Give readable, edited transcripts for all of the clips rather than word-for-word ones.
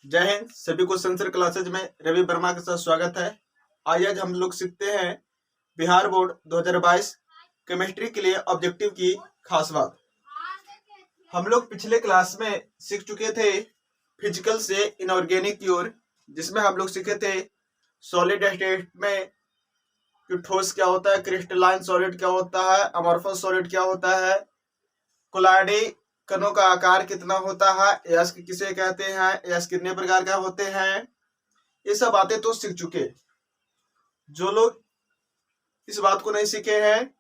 जय हिंद। सभी को सेंसर क्लासेज में रवि वर्मा के साथ स्वागत है। आज हम लोग सीखते हैं बिहार बोर्ड 2022 केमिस्ट्री के लिए ऑब्जेक्टिव की खास बात। हम लोग पिछले क्लास में सीख चुके थे फिजिकल से इनऑर्गेनिक की ओर, जिसमें हम लोग सीखे थे सॉलिड स्टेट में कि ठोस क्या होता है, क्रिस्टलाइन सॉलिड क्या होता है, अमॉर्फस सॉलिड क्या होता है, कोलाइडी कणों का आकार कितना होता है, अयस्क किसे कहते हैं, अयस्क कितने प्रकार का होते हैं, ये सब बातें तो सीख चुके। जो लोग इस बात को नहीं सीखे हैं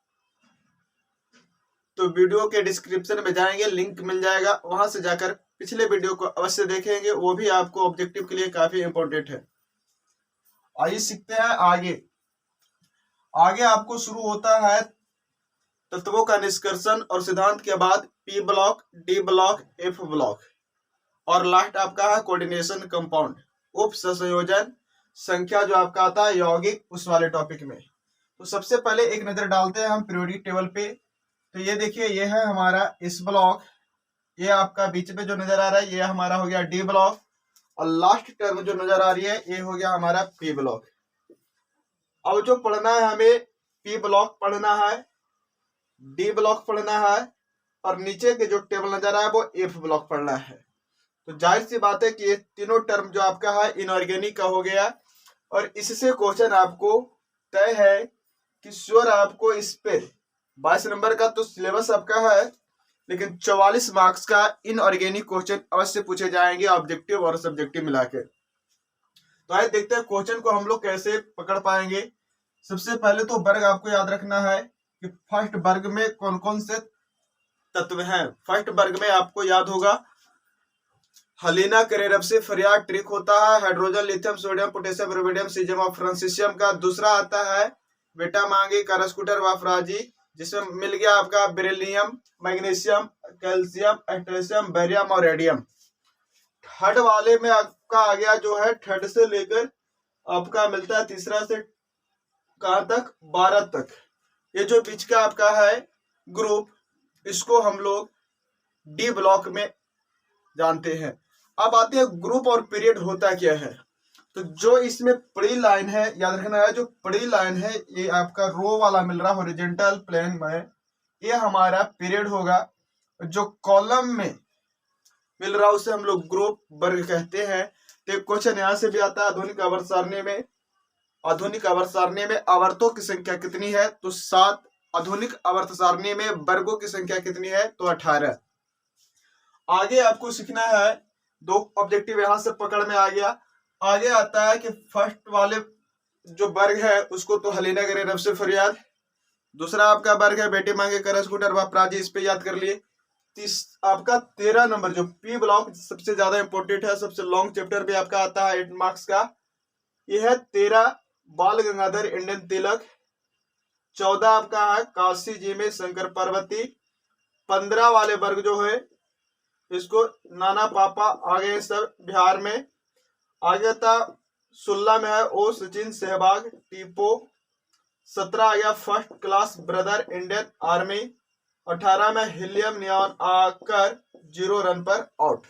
तो वीडियो के डिस्क्रिप्शन में जाएंगे, लिंक मिल जाएगा, वहां से जाकर पिछले वीडियो को अवश्य देखेंगे। वो भी आपको ऑब्जेक्टिव के लिए काफी इंपॉर्टेंट है। आइए सीखते हैं आगे। आगे आपको शुरू होता है तत्वों का निष्कर्षण और सिद्धांत के बाद P block, D block, F block और लास्ट आपका है कोऑर्डिनेशन कंपाउंड, उप संयोजन संख्या जो आपका आता है यौगिक, उस वाले टॉपिक में। तो सबसे पहले एक नजर डालते हैं हम पीरियोडिक टेबल पे। तो ये देखिए, ये है हमारा इस ब्लॉक, ये आपका बीच में जो नजर आ रहा है ये हमारा हो गया डी ब्लॉक, और लास्ट टर्म जो नजर आ रही है ये हो गया हमारा पी ब्लॉक। अब जो पढ़ना है हमें, पी ब्लॉक पढ़ना है, डी ब्लॉक पढ़ना है, और नीचे के जो टेबल नजर आया वो एफ ब्लॉक पढ़ना है। तो जाहिर सी बात है कि ये तीनों टर्म जो आपका है इनऑर्गेनिक का हो गया, और इससे क्वेश्चन आपको तय है कि श्योर आपको इस पे 22 नंबर का तो सिलेबस आपका है, लेकिन 44 मार्क्स का इनऑर्गेनिक क्वेश्चन अवश्य पूछे जाएंगे ऑब्जेक्टिव और सब्जेक्टिव मिलाकर। तो आइए देखते हैं क्वेश्चन को हम लोग कैसे पकड़ पाएंगे। सबसे पहले तो वर्ग आपको याद रखना है कि फर्स्ट वर्ग में कौन कौन से तत्व हैं। फर्स्ट वर्ग में आपको याद होगा हलीना करेरप्सी फरियाद ट्रिक होता है, hydrogen, lithium, sodium, potassium, rubidium, caesium और फ्रांसिसियम का। दूसरा आता है बेटा मांगी, कारस्कूटर, वाफराजी, जिसमें मिल गया आपका बेरिलियम, मैग्नीशियम, कैल्शियम, एस्ट्रेशियम, बेरियम और रेडियम। थर्ड वाले में आपका आ गया जो है थर्ड से लेकर आपका मिलता है तीसरा से कहां तक, 12 तक। ये जो बीच का आपका है ग्रुप, इसको हम लोग डी ब्लॉक में जानते हैं। अब आते हैं ग्रुप और पीरियड होता क्या है। तो जो इसमें पड़ी लाइन है, याद रखना है, जो पड़ी लाइन है ये आपका रो वाला मिल रहा हॉरिजॉन्टल प्लेन में, ये हमारा पीरियड होगा। जो कॉलम में मिल रहा उसे हम लोग ग्रुप वर्ग कहते हैं। तो क्वेश्चन यहां से भी आता है आधुनिक आवर्त सारणी में। आधुनिक आवर्त सारणी में आवर्तों की संख्या कितनी है, तो 7। आधुनिक आवर्त सारणी में वर्गों की संख्या कितनी है, तो 18। आगे आपको सीखना है, दो ऑब्जेक्टिव यहां से पकड़ में आ गया। आगे आता है कि फर्स्ट वाले जो वर्ग है उसको तो हलीना करेरप्सी फरियाद, दूसरा आपका वर्ग है बेटे मांगे कारस्कूटर वाफराजी, इस पे याद कर लिए। आपका 13 नंबर जो पी ब्लॉक सबसे ज्यादा इंपॉर्टेंट है, सबसे लॉन्ग चैप्टर भी आपका आता है 8 मार्क्स का। यह है 13 बाल गंगाधर इंडियन तिलक, 14 आपका है काशी जी में शंकर पार्वती, 15 वाले वर्ग जो है इसको नाना पापा आगे सर बिहार में। आगे था 16 में है ओ सचिन सहवाग टीपो, 17 आ गया first class brother Indian army, 18 में हिलियम नियॉन आकर 0 रन पर आउट।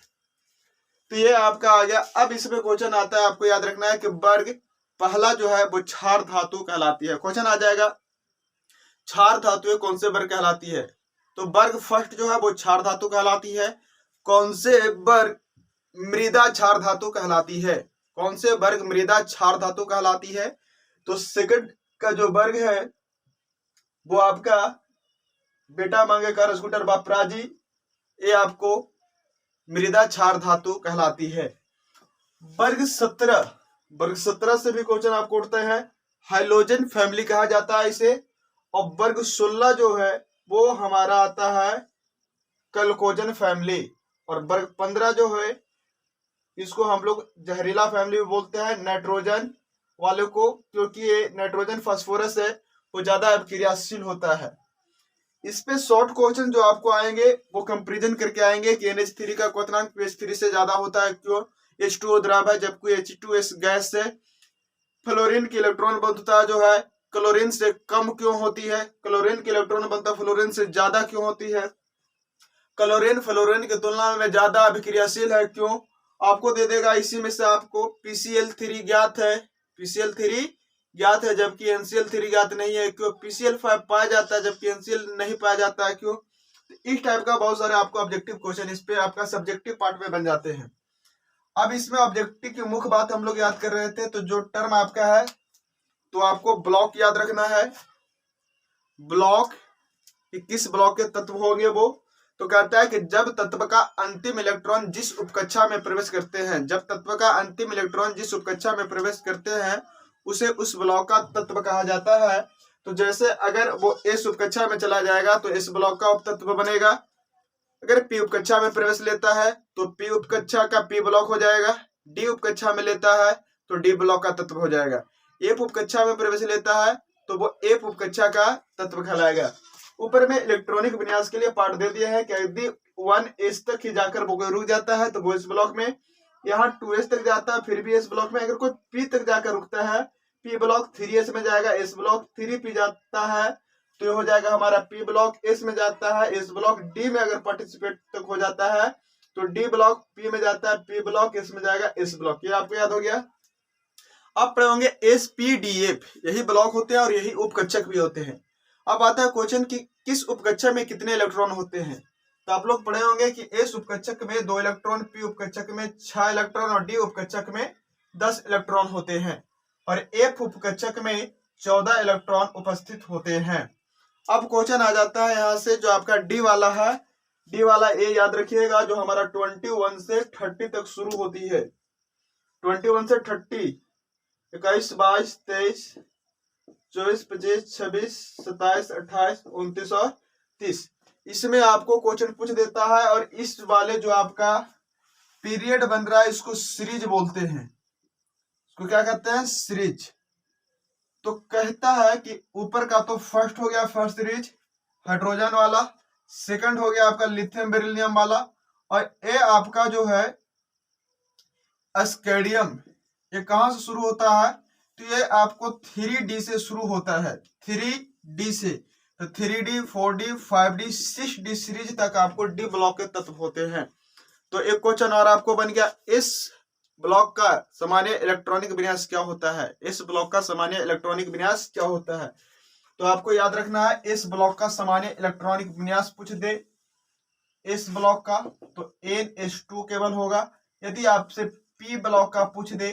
तो ये आपका आ गया। अब इसमें क्वेश्चन आता है, आपको याद रखना है कि वर्ग पहला जो है वो क्षार धातु कहलाती है। क्वेश्चन आ जाएगा क्षार धातु कौन से वर्ग कहलाती है, तो वर्ग फर्स्ट जो है वो क्षार धातु कहलाती है। कौन से वर्ग मृदा क्षार धातु कहलाती है, कौन से वर्ग मृदा क्षार धातु कहलाती है, तो सेकंड का जो वर्ग है वो आपका बेटा मांगे कारस्कूटर वाफराजी, ये आपको मृदा क्षार धातु कहलाती है। वर्ग 17 से भी क्वेश्चन आपको उठते हैं, हाइलोजन फैमिली कहा जाता है इसे। और वर्ग 16 जो है वो हमारा आता है कलकोजन फैमिली, और वर्ग 15 जो है इसको हम लोग जहरीला फैमिली बोलते हैं, नाइट्रोजन वाले को, क्योंकि ये नाइट्रोजन फास्फोरस है वो ज्यादा क्रियाशील होता है। इस पे शॉर्ट क्वेश्चन जो आपको आएंगे वो कंपेरिजन करके आएंगे कि NH3 का क्वथनांक PH3 से ज्यादा होता है क्यों, H2O द्रव है जबकि H2S गैस है। फ्लोरीन की इलेक्ट्रॉन बंधुता जो है क्लोरीन से कम क्यों होती है, क्लोरीन की इलेक्ट्रॉन बंधुता फ्लोरीन से ज्यादा क्यों होती है, क्लोरीन फ्लोरीन की तुलना में ज्यादा अभिक्रियाशील है क्यों, आपको दे देगा। इसी में से आपको PCl3 ज्ञात है, PCl3 ज्ञात है जबकि NCl3 ज्ञात नहीं है। क्यों? PCl5 पाया जाता है जबकि NCl नहीं पाया जाता है। क्यों? इस टाइप का बहुत सारे आपको ऑब्जेक्टिव क्वेश्चन इस पे आपका सब्जेक्टिव पार्ट में बन जाते हैं। अब इसमें ऑब्जेक्टिव की मुख्य बात हम लोग याद कर रहे थे, तो जो टर्म आपका है तो आपको ब्लॉक याद रखना है। ब्लॉक किस ब्लॉक के तत्व होंगे वो, तो कहता है कि जब तत्व का अंतिम इलेक्ट्रॉन जिस उपकक्षा में प्रवेश करते हैं, जब तत्व का अंतिम इलेक्ट्रॉन जिस उपकक्षा में प्रवेश करते हैं उसे उस ब्लॉक का तत्व कहा जाता है। तो जैसे अगर वो S उपकक्षा में चला जाएगा तो S ब्लॉक का उपतत्व बनेगा। अगर P उपकक्षा में प्रवेश लेता है तो P उपकक्षा का P ब्लॉक हो जाएगा। D उपकक्षा में लेता है तो D ब्लॉक का तत्व हो जाएगा। F उपकक्षा में प्रवेश लेता है तो वो F उपकक्षा का तत्व कहलाएगा। ऊपर में इलेक्ट्रॉनिक विन्यास के लिए पार्ट दे दिया है कि यदि 1s तक ही जाकर वो रुक जाता है तो वो इस ब्लॉक में, यहाँ 2s तक जाता है फिर भी इस ब्लॉक में, अगर कोई P तक जाकर रुकता है P ब्लॉक 3s में जाएगा, S ब्लॉक 3p जाता है तो ये हो जाएगा हमारा P ब्लॉक। S में जाता है, S ब्लॉक D में अगर पार्टिसिपेट तक हो जाता है तो D ब्लॉक P में जाता है, P ब्लॉक S में जाएगा, S ब्लॉक। ये आपको याद हो गया। अब पढ़े होंगे SPDF, यही ब्लॉक होते हैं और यही उपकक्षक भी होते हैं। अब आता है क्वेश्चन कि किस उपकक्षक में कितने इलेक्ट्रॉन होते हैं। तो आप लोग पढ़े होंगे कि S उपकक्षक में 2 इलेक्ट्रॉन, P उपकक्षक में 6 इलेक्ट्रॉन और D उपकक्षक में 10 इलेक्ट्रॉन होते हैं और F उपकक्षक में 14 इलेक्ट्रॉन उपस्थित होते हैं। अब क्वेश्चन आ जाता है यहाँ से जो आपका D वाला है, D वाला A याद रखिएगा, जो हमारा 21 से 30 तक शुरू होती है। 21 से 30, 21, 22, 23, 24, 25, 26, 27, 28, 29 और 30। इसमें आपको क्वेश्चन पूछ देता है और इस वाले जो आपका पीरियड बन रहा है इसको सीरीज बोलते हैं। इसको क्या कहते हैं? सीरीज। तो कहता है कि ऊपर का तो फर्स्ट हो गया, फर्स्ट सीरीज हाइड्रोजन वाला, सेकंड हो गया आपका लिथियम बेरिलियम वाला, और ये आपका जो है एस्केडियम, ये कहां से शुरू होता है? तो ये आपको 3D से शुरू होता है, 3D से। तो 3D, 4D, 5D, 6D series तक आपको D ब्लॉक के तत्व होते हैं। तो एक क्वेश्चन और आपको बन गया, इस ब्लॉक का सामान्य इलेक्ट्रॉनिक विन्यास क्या होता है? इस ब्लॉक का सामान्य इलेक्ट्रॉनिक विन्यास क्या होता है? तो आपको याद रखना है, इस ब्लॉक का सामान्य इलेक्ट्रॉनिक विन्यास पूछ दे इस ब्लॉक का तो NH2 केवल होगा। यदि आपसे P ब्लॉक का पूछ दे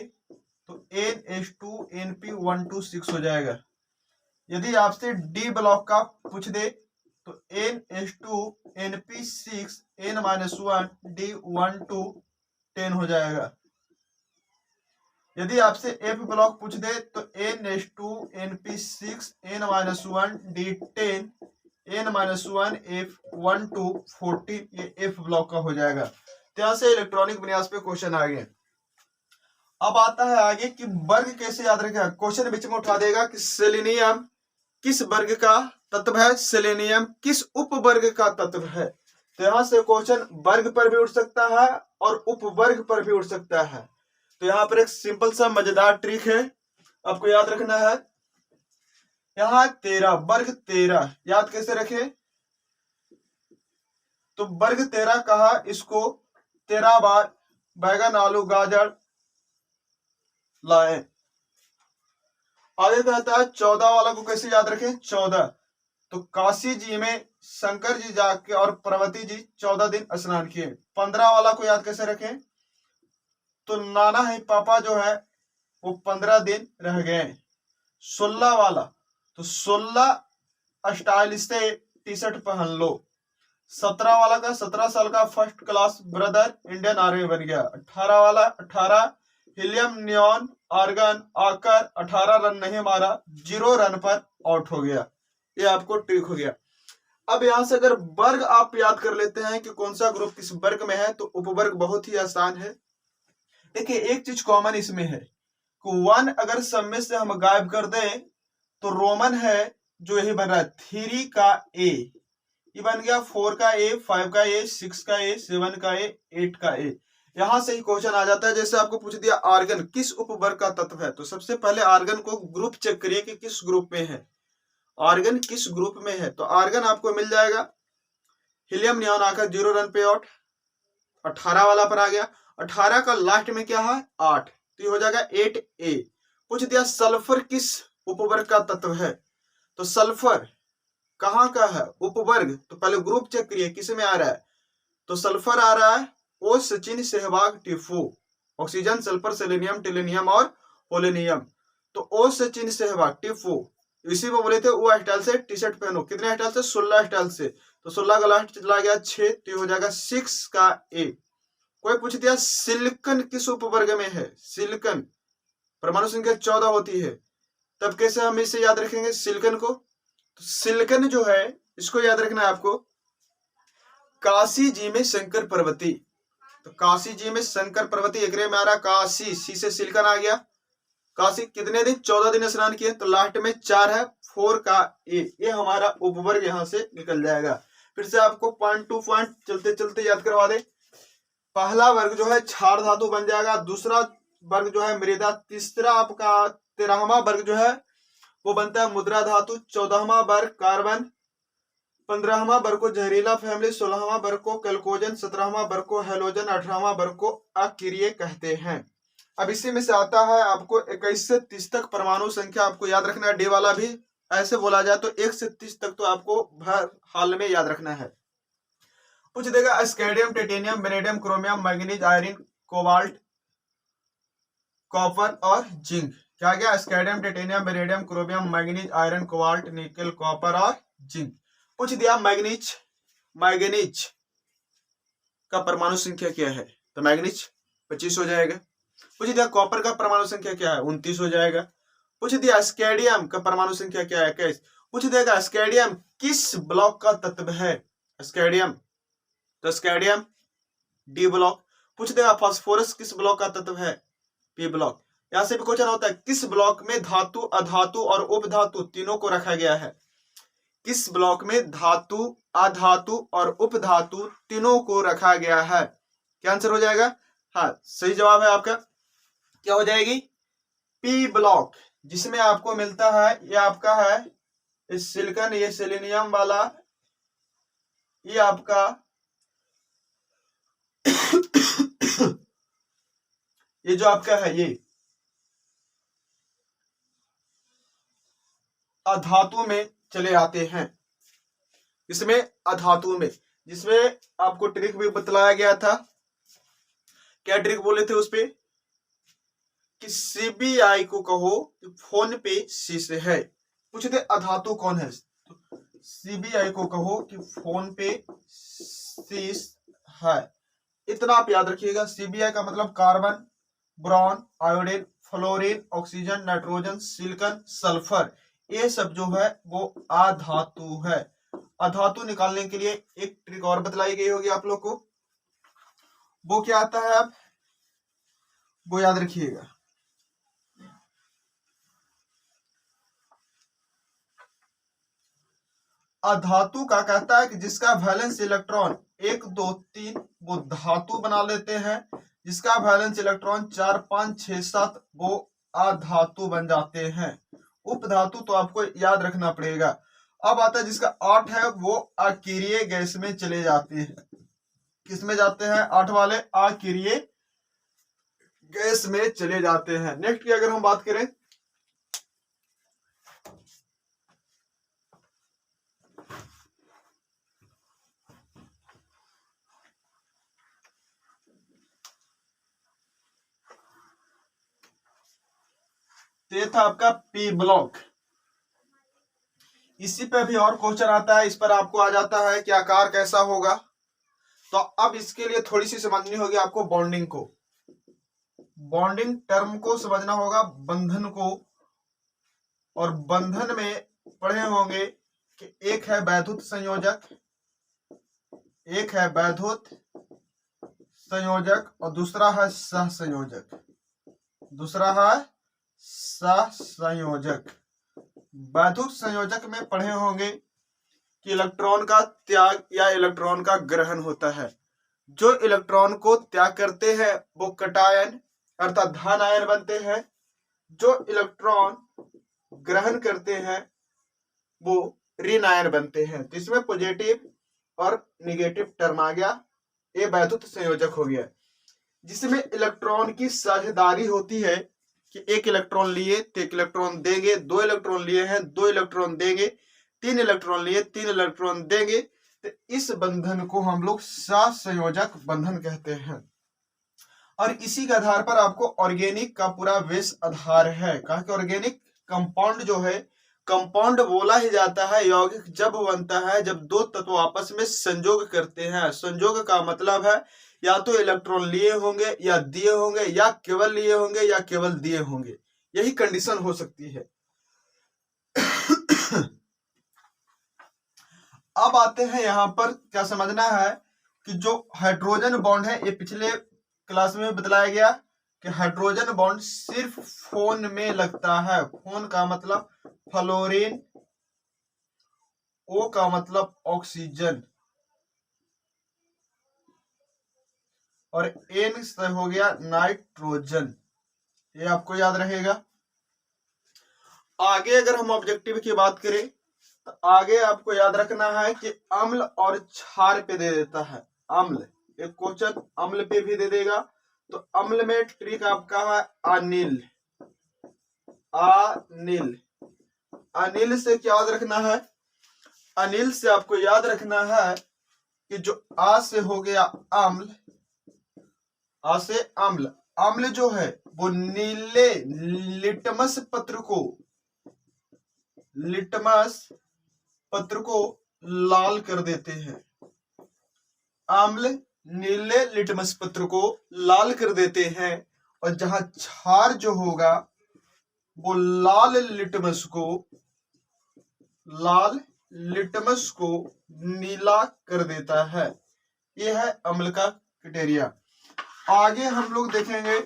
तो NH2 NP126 हो जाएगा। यदि आपसे D ब्लॉक का पूछ दे तो NH2 NP6 N-1 D12 10 हो जाएगा। यदि आपसे F ब्लॉक पूछ दे तो NH2 NP6 N-1 D10 N-1 F12 14, ये F ब्लॉक का हो जाएगा। तो यहां से इलेक्ट्रॉनिक विन्यास पे क्वेश्चन आ गए। अब आता है आगे कि वर्ग कैसे याद रखेगा। क्वेश्चन बीच में उठा देगा कि सेलेनियम किस वर्ग का तत्व है, सेलेनियम किस उपवर्ग का तत्व है। तो यहां से क्वेश्चन वर्ग पर भी उठ सकता है और उपवर्ग पर भी उठ सकता है। तो यहाँ पर एक सिंपल सा मजेदार ट्रिक है, आपको याद रखना है। यहाँ 13 वर्ग 13 याद कैसे रखे? तो वर्ग 13 कहा इसको 13 बार बैगन आलू गाजर लाए। आगे कहता है 14 वाला को कैसे याद रखें? 14 तो काशी जी में शंकर जी जाके और पार्वती जी 14 दिन स्नान किए। 15 वाला को याद कैसे रखें? तो नाना है पापा जो है वो 15 दिन रह गए। 16 वाला तो 16 स्टाइल से टी शर्ट पहन लो। 17 वाला का 17 साल का first class brother Indian army बन गया। 18 वाला 18 हीलियम नियॉन आर्गन आकर 18 रन नहीं मारा, 0 रन पर आउट हो गया। ये आपको ट्रिक हो गया। अब यहां से अगर वर्ग आप याद कर लेते हैं कि कौन सा ग्रुप किस वर्ग में है, तो उपवर्ग बहुत ही आसान है। देखिए एक चीज कॉमन इसमें है कि 1 अगर सब में से हम गायब कर दें तो रोमन है जो यही बन रहा है 3 का A, ये बन गया 4 का A, 5 का A, 6 का A, 7 का A, 8 का A। यहां से ही क्वेश्चन आ जाता है। जैसे आपको पूछ दिया आर्गन किस उपवर्ग का तत्व है, तो सबसे पहले आर्गन को ग्रुप चेक करिए कि किस ग्रुप में है, आर्गन किस ग्रुप में है। तो आर्गन आपको मिल जाएगा हीलियम नियॉन आकर 0 रन पे आउट, 18 वाला पर आ गया। 18 का लास्ट में क्या है 8, तो ये हो जाएगा 8A। पूछ दिया सल्फर किस उपवर्ग का तत्व है, तो सल्फर कहाँ का है उपवर्ग, तो पहले ग्रुप चेक करिए किस में आ रहा है, तो सल्फर आ रहा है ओ सचिन सहवाग टिफो, ऑक्सीजन सल्फर सेलेनियम टेलेनियम और पोलेनियम, तो ओ सचिन सहवाग टिफो, इसी में बोले थे वो स्टाइल से टी शर्ट पहनो, कितने स्टाइल से 16 स्टाइल से, तो 16 का लास्ट चला गया 6, तो ये हो जाएगा 6 का ए। कोई पूछ दिया सिलिकन किस उपवर्ग में है, सिलिकन परमाणु संख्या 14 होती है, तब कैसे हम इसे याद रखेंगे सिलिकन को, तो सिलिकन जो है इसको याद रखना है आपको, काशी जी में शंकर पर्वती, तो काशी जी में शंकर पर्वती एक में आ रहा काशी, सी से सिलिकन आ गया, काशी कितने दिन 14 दिन स्नान किए, तो लास्ट में 4 है 4 का ए, ये हमारा उपवर्ग यहां से निकल जाएगा। फिर से आपको पॉइंट टू पॉइंट चलते चलते याद करवा दे, पहला वर्ग जो है क्षार धातु बन जाएगा, दूसरा वर्ग जो है मृदा, तीसरा आपका 13वां वर्ग जो है वो बनता है मुद्रा धातु, 14वां वर्ग कार्बन, 15वां वर्ग को जहरीला फैमिली, 16वां वर्ग को कैल्कोजन, 17वां वर्ग को हेलोजन, 18वां वर्ग को अक्रिय कहते हैं। अब इसी में से आता है आपको 21 से 30 तक परमाणु संख्या आपको याद रखना है, डी वाला भी ऐसे बोला जाए तो 1 से 30 तक तो आपको हर हाल में याद रखना है। पूछ देगा scandium titanium vanadium chromium manganese iron cobalt copper और जिंक, क्या गया scandium titanium vanadium chromium manganese iron cobalt nickel copper और जिंक। पूछ दिया मैग्नीज, मैग्नीज का परमाणु संख्या क्या है, तो मैग्नीज 25 हो जाएगा। पूछ दिया कॉपर का परमाणु संख्या क्या है 29 हो जाएगा। पूछ दिया स्कैंडियम का परमाणु संख्या क्या है 21। पूछ देगा स्कैंडियम किस ब्लॉक का तत्व है, स्कैंडियम, तो स्कैंडियम डी ब्लॉक। पूछ देगा फास्फोरस किस ब्लॉक का तत्व है, पी ब्लॉक। यहां से भी क्वेश्चन होता है किस ब्लॉक में धातु अधातु और उपधातु तीनों को रखा गया है, किस ब्लॉक में धातु अधातु और उपधातु तीनों को रखा गया है, क्या आंसर हो जाएगा, हाँ सही जवाब है आपका क्या हो जाएगी पी ब्लॉक, जिसमें आपको मिलता है ये आपका है सिलिकॉन, ये सेलेनियम वाला, ये आपका ये जो आपका है ये अधातु में चले आते हैं, इसमें अधातु में, जिसमें आपको ट्रिक भी बतलाया गया था, क्या ट्रिक बोले थे उस पे कि सीबीआई को कहो कि फोन पे सी से है। पूछे थे अधातु कौन है, तो सीबीआई को कहो कि फोन पे सी है, इतना आप याद रखिएगा। सीबीआई का मतलब carbon, boron, iodine, fluorine, oxygen, nitrogen, silicon, sulphur, ये सब जो है वो अधातु है। अधातु निकालने के लिए एक ट्रिक और बतलाई गई होगी आप लोग को, वो क्या आता है आप वो याद रखिएगा। अधातु का कहता है कि जिसका वैलेंस इलेक्ट्रॉन 1 2 3 वो धातु बना लेते हैं, जिसका वैलेंस इलेक्ट्रॉन 4 5 6 7 वो अधातु बन जाते हैं। उपधातु तो आपको याद रखना पड़ेगा। अब आता है जिसका 8 है वो अकिरीय गैस में चले जाते हैं, किस में जाते हैं 8 वाले अकिरीय गैस में चले जाते हैं। नेक्स्ट की अगर हम बात करें तो ये था आपका पी ब्लॉक। इसी पे भी और क्वेश्चन आता है, इस पर आपको आ जाता है कि आकार कैसा होगा, तो अब इसके लिए थोड़ी सी समझनी होगी आपको बॉन्डिंग को, बॉन्डिंग टर्म को समझना होगा, बंधन को, और बंधन में पढ़े होंगे कि एक है वैद्युत संयोजक, एक है वैद्युत संयोजक और दूसरा है सहसंयोजक, दूसरा है सहसंयोजक। वैद्युत संयोजक में पढ़े होंगे कि इलेक्ट्रॉन का त्याग या इलेक्ट्रॉन का ग्रहण होता है, जो इलेक्ट्रॉन को त्याग करते हैं वो कटायन अर्थात धन आयन बनते हैं, जो इलेक्ट्रॉन ग्रहण करते हैं वो ऋण आयन बनते हैं। तो इसमें पॉजिटिव और निगेटिव टर्म आ गया, ये वैद्युत संयोजक हो गया। जिसमें इलेक्ट्रॉन की साझेदारी होती है कि एक इलेक्ट्रॉन लिए तो एक इलेक्ट्रॉन देंगे, 2 इलेक्ट्रॉन लिए हैं 2 इलेक्ट्रॉन देंगे, 3 इलेक्ट्रॉन लिए 3 इलेक्ट्रॉन देंगे। तो इस बंधन को हम लोग सहसंयोजक बंधन कहते हैं। और इसी के आधार पर आपको ऑर्गेनिक का पूरा बेस आधार है। कहा कि ऑर्गेनिक कंपाउंड जो है, कंपाउंड बोला ही जाता है यौगिक जब बनता है जब दो तत्व आपस में संयोग करते हैं। संयोग का मतलब है या तो इलेक्ट्रॉन लिए होंगे या दिए होंगे, या केवल लिए होंगे या केवल दिए होंगे, यही कंडीशन हो सकती है। अब आते हैं यहां पर, क्या समझना है कि जो हाइड्रोजन बॉन्ड है, ये पिछले क्लास में बतलाया गया कि हाइड्रोजन बॉन्ड सिर्फ फोन में लगता है। फोन का मतलब फ्लोरीन, ओ का मतलब ऑक्सीजन, और एन से हो गया नाइट्रोजन। ये आपको याद रहेगा। आगे अगर हम ऑब्जेक्टिव की बात करें तो आगे आपको याद रखना है कि अम्ल और क्षार पे दे देता है। अम्ल, एक क्वेश्चन अम्ल पे भी दे देगा। तो अम्ल में ट्रिक आपका है अनिल। अनिल, अनिल से क्या याद रखना है? अनिल से आपको याद रखना है कि जो आ से हो गया अम्ल, आ से अम्ल, अम्ल जो है वो नीले लिटमस पत्र को लाल कर देते हैं। अम्ल नीले लिटमस पत्र को लाल कर देते हैं, और जहां क्षार जो होगा वो लाल लिटमस को नीला कर देता है। यह है अम्ल का क्राइटेरिया। आगे हम लोग देखेंगे,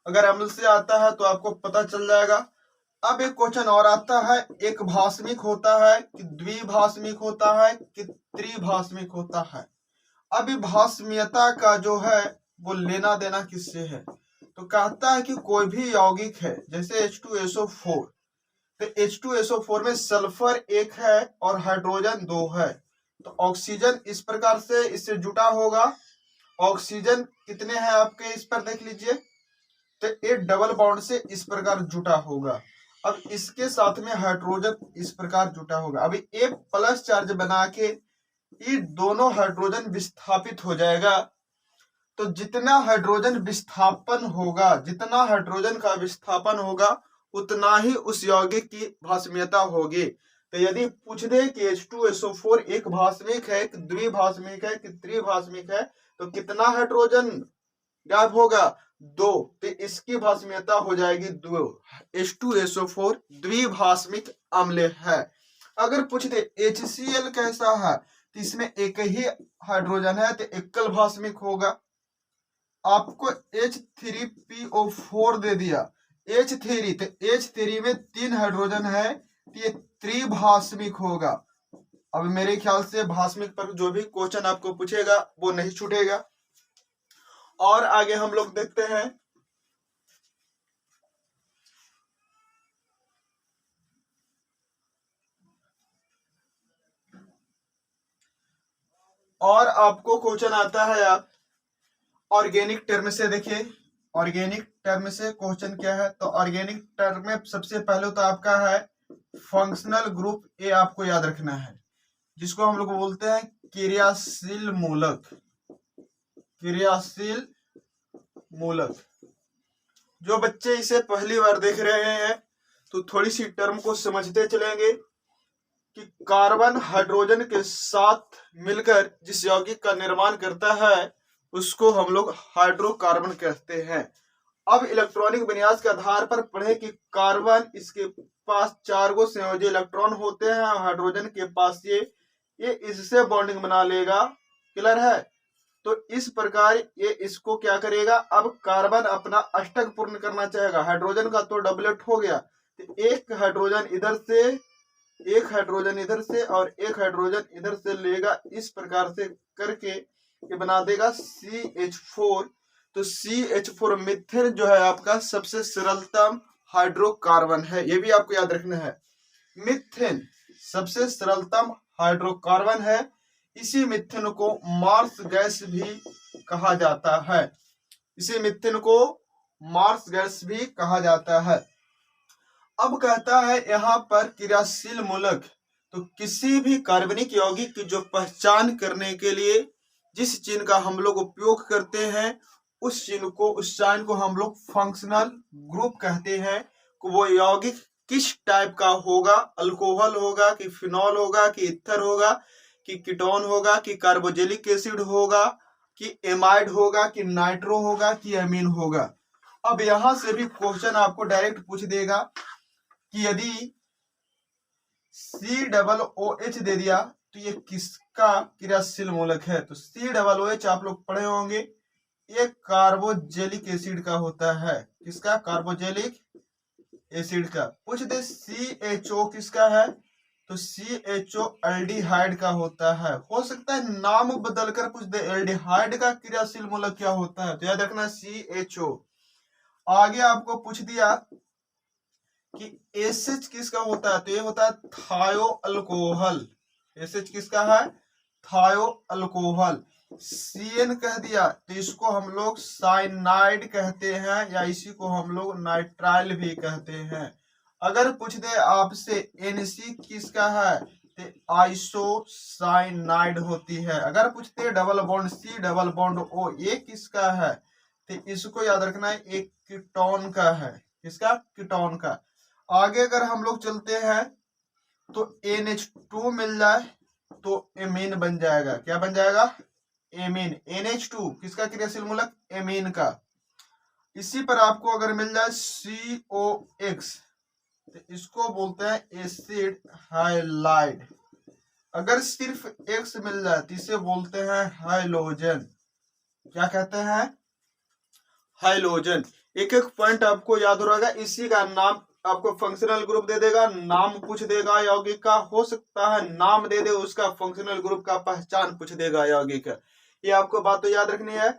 अगर अम्ल से आता है तो आपको पता चल जाएगा। अब एक क्वेश्चन और आता है, एक भास्मिक होता है कि द्विभास्मिक होता है कि त्रिभास्मिक होता है। अब भास्मीयता का जो है वो लेना देना किससे है? तो कहता है कि कोई भी यौगिक है, जैसे H2SO4, तो H2SO4 में सल्फर एक है और हाइड्रोजन 2 है। तो ऑक्सीजन इस प्रकार से इससे जुटा होगा। ऑक्सीजन कितने हैं आपके, इस पर देख लीजिए। तो ये डबल बॉन्ड से इस प्रकार जुटा होगा। अब इसके साथ में हाइड्रोजन इस प्रकार जुटा होगा। अभी ए प्लस चार्ज बना के ये दोनों हाइड्रोजन विस्थापित हो जाएगा। तो जितना हाइड्रोजन विस्थापन होगा, जितना हाइड्रोजन का विस्थापन होगा, उतना ही उस यौगिक की भास्मीयता होगी। तो यदि पूछ दे कि H2SO4 एक भास्मिक है कि द्विभास्मिक है कि त्रिभास्मिक है, तो कितना हाइड्रोजन गायब होगा? 2। तो इसकी भास्मीयता हो जाएगी 2। H2SO4 द्विभास्मिक अम्ल है। अगर पूछ दे HCl कैसा है, तो इसमें एक ही हाइड्रोजन है तो एकल भास्मिक होगा। आपको H3PO4 दे दिया, H3, तो H3 में 3 हाइड्रोजन है तो ये त्रिभास्मिक होगा। अब मेरे ख्याल से भास्मिक पर जो भी क्वेश्चन आपको पूछेगा वो नहीं छूटेगा। और आगे हम लोग देखते हैं, और आपको क्वेश्चन आता है आप ऑर्गेनिक टर्म से। देखिए ऑर्गेनिक टर्म से क्वेश्चन क्या है, तो ऑर्गेनिक टर्म में सबसे पहले तो आपका है फंक्शनल ग्रुप। ए आपको याद रखना है, जिसको हम लोग बोलते हैं क्रियाशील मूलक। क्रियाशील मूलक, जो बच्चे इसे पहली बार देख रहे हैं तो थोड़ी सी टर्म को समझते चलेंगे कि कार्बन हाइड्रोजन के साथ मिलकर जिस यौगिक का निर्माण करता है उसको हम लोग हाइड्रोकार्बन कहते हैं। अब इलेक्ट्रॉनिक विन्यास के आधार पर पढ़े कि कार्बन, इसके पास 4 गो संयोजी इलेक्ट्रॉन होते हैं, हाइड्रोजन के पास ये इससे बॉन्डिंग बना लेगा। क्लियर है? तो इस प्रकार ये इसको क्या करेगा, अब कार्बन अपना अष्टक पूर्ण करना चाहेगा। हाइड्रोजन का तो डबलेट हो गया, तो एक हाइड्रोजन इधर से, एक हाइड्रोजन इधर से और एक हाइड्रोजन इधर से लेगा। इस प्रकार से करके ये बना देगा CH4। तो CH4 मिथेन जो है आपका सबसे सरलतम हाइड्रोकार्बन है, ये भी आपको याद रखना है। मिथेन सबसे सरलतम हाइड्रोकार्बन है। इसी मीथेन को मार्स गैस भी कहा जाता है। इसी मीथेन को मार्स गैस भी कहा जाता है। अब कहता है यहाँ पर क्रियाशील मूलक, तो किसी भी कार्बनिक यौगिक की जो पहचान करने के लिए जिस चिन्ह का हम लोग उपयोग करते हैं उस साइन को हम लोग फंक्शनल ग्रुप कहते हैं। वो यौगिक किस टाइप का होगा, अल्कोहल होगा कि फिनॉल होगा कि ईथर होगा कि कीटोन होगा कि कार्बोजेलिक एसिड होगा कि एमाइड होगा कि नाइट्रो होगा कि एमीन होगा। अब यहां से भी क्वेश्चन आपको डायरेक्ट पूछ देगा कि यदि COOH दे दिया तो ये किसका क्रियाशील मूलक है। तो COOH आप लोग पढ़े होंगे, ये कार्बोजेलिक एसिड का होता है। किसका? कार्बोजेलिक एसिड का। पूछ दे CHO किसका है, तो CHO एल्डिहाइड का होता है। हो सकता है नाम बदलकर पूछ दे एल्डिहाइड का क्रियाशील मूलक क्या होता है, तो याद रखना CHO। आगे आपको पूछ दिया कि एसएच किसका होता है, तो ये होता है थायो अल्कोहल। एसएच किसका है? थायो अल्कोहल। CN कह दिया तो इसको हम लोग साइनाइड कहते हैं या इसी को हम लोग नाइट्राइल भी कहते हैं। अगर पूछ दे आपसे NC किसका है, तो आइसोसाइनाइड होती है। अगर पूछते double bond C double bond O ये किसका है, तो इसको याद रखना है एक कीटोन का है। किसका? कीटोन का। आगे अगर हम लोग चलते हैं तो NH2 मिल जाए तो एमीन बन जाएगा। क्या बन जाएगा? एमीन। NH2 किसका क्रियाशील मूलक? एमीन का। इसी पर आपको अगर मिल जाए COX तो इसको बोलते हैं एसिड हाइलाइड। अगर सिर्फ X मिल जाए तो इसे बोलते हैं हाइलोजन। क्या कहते हैं? हाइलोजन। एक एक पॉइंट आपको याद हो रहेगा। इसी का नाम आपको फंक्शनल ग्रुप दे देगा, नाम पूछ देगा यौगिक का। हो सकता है नाम दे दे उसका, फंक्शनल ग्रुप का पहचान पूछ देगा यौगिक का। ये आपको बात तो याद रखनी है।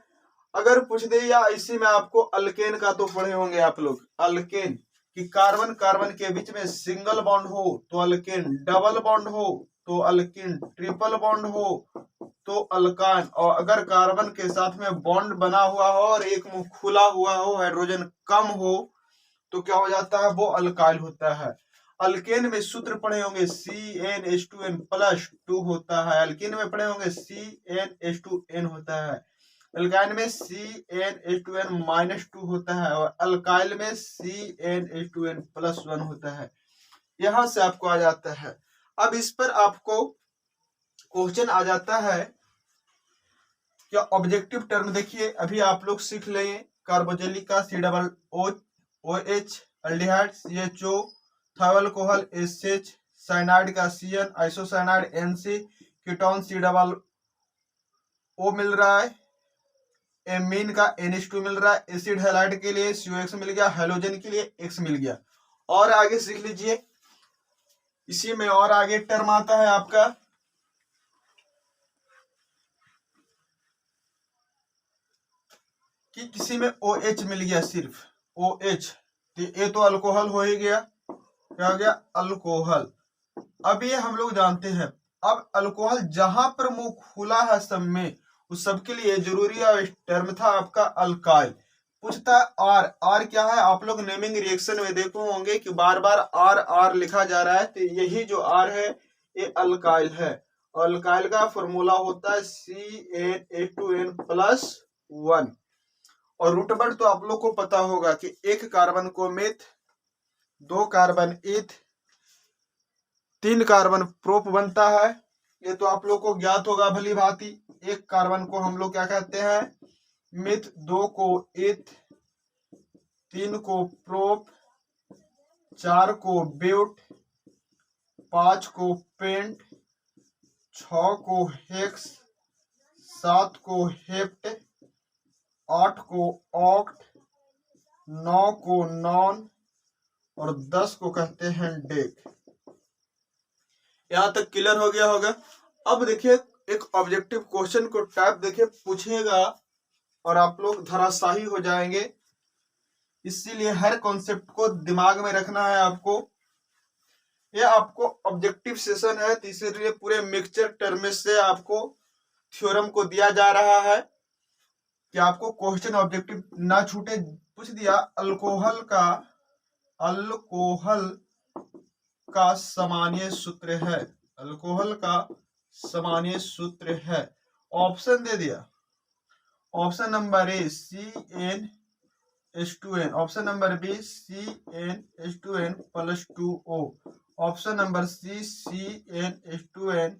अगर पूछ दे या इसी में आपको अल्केन का तो पढ़े होंगे आप लोग। अल्केन कि कार्बन कार्बन के बीच में सिंगल बॉन्ड हो तो अल्केन, डबल बॉन्ड हो तो अल्किन, ट्रिपल बॉन्ड हो तो अल्कान, और अगर कार्बन के साथ में बॉन्ड बना हुआ हो और एक मुंह खुला हुआ हो, हाइड्रोजन कम हो, तो क्या हो जाता है? वो अल्काइल होता है। अल्केन में सूत्र पढ़े होंगे CnH2n प्लस 2 होता है। अल्किन में पढ़े होंगे CnH2n होता है। अल्काइन में CnH2n माइनस 2 होता है और अल्काइल में CnH2n प्लस 1 होता है। यहां से आपको आ जाता है। अब इस पर आपको क्वेश्चन आ जाता है क्या ऑब्जेक्टिव टर्म। देखिए अभी आप लोग सीख लेंगे कार्बोजेलिक का COOH, एल्डिहाइड CHO, थायो अल्कोहल SH, साइनाइड का CN, isocyanide NC, ketone C double O मिल रहा है, एमीन का NH2 मिल रहा है, एसिड हैलाइड के लिए COX मिल गया, हैलोजन के लिए X मिल गया। और आगे सीख लीजिए, इसी में और आगे टर्म आता है आपका कि किसी में OH मिल गया, सिर्फ OH, तो ये तो अल्कोहल हो ही गया। क्या हो गया? अल्कोहल। अब ये हम लोग जानते हैं। अब अल्कोहल जहां पर मुंह खुला है सब में, उस सब के लिए जरूरी है टर्म था आपका अल्काइल। पूछता है आर। आर क्या है? आप लोग नेमिंग रिएक्शन में देखो होंगे कि बार बार आर आर लिखा जा रहा है, तो यही जो आर है ये अल्काइल है। अल्काइल का फॉर्मूला होता है CnH2n प्लस 1। और रूट वर्ड तो आप लोग को पता होगा कि एक कार्बन को मेथ, 2 कार्बन ईथ, 3 कार्बन प्रोप बनता है। ये तो आप लोग को ज्ञात होगा भली भांति। एक कार्बन को हम लोग क्या कहते हैं? मिथ, 2 को ईथ, 3 को प्रोप, 4 को ब्यूट, 5 को पेंट, 6 को हेक्स, 7 को हेप्ट, 8 को ऑक्ट, 9 को नॉन और 10 को कहते हैं डेक। यहां तक क्लियर हो गया होगा। अब देखिए एक ऑब्जेक्टिव क्वेश्चन को टाइप देखिए पूछेगा और आप लोग धराशाही हो जाएंगे। इसीलिए हर कॉन्सेप्ट को दिमाग में रखना है आपको। ये आपको ऑब्जेक्टिव सेशन है, तो इसीलिए पूरे मिक्सचर टर्म से आपको थ्योरम को दिया जा रहा है कि आपको क्वेश्चन ऑब्जेक्टिव ना छूटे। पूछ दिया अल्कोहल का सामान्य सूत्र है, अल्कोहल का सामान्य सूत्र है। ऑप्शन दे दिया, option number A CnH2n, option number B CnH2n plus 2O, option number C CnH2n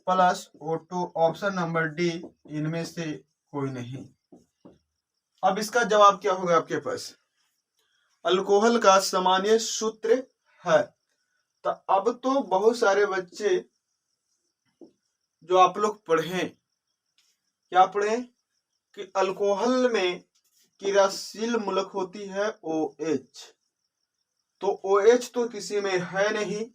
plus O2, option number D इनमें से कोई नहीं। अब इसका जवाब क्या होगा आपके पास? अल्कोहल का सामान्य सूत्र है। तो अब तो बहुत सारे बच्चे जो आप लोग पढ़े, क्या पढ़े कि अल्कोहल में क्रियाशील मूलक होती है OH, तो OH तो किसी में है नहीं।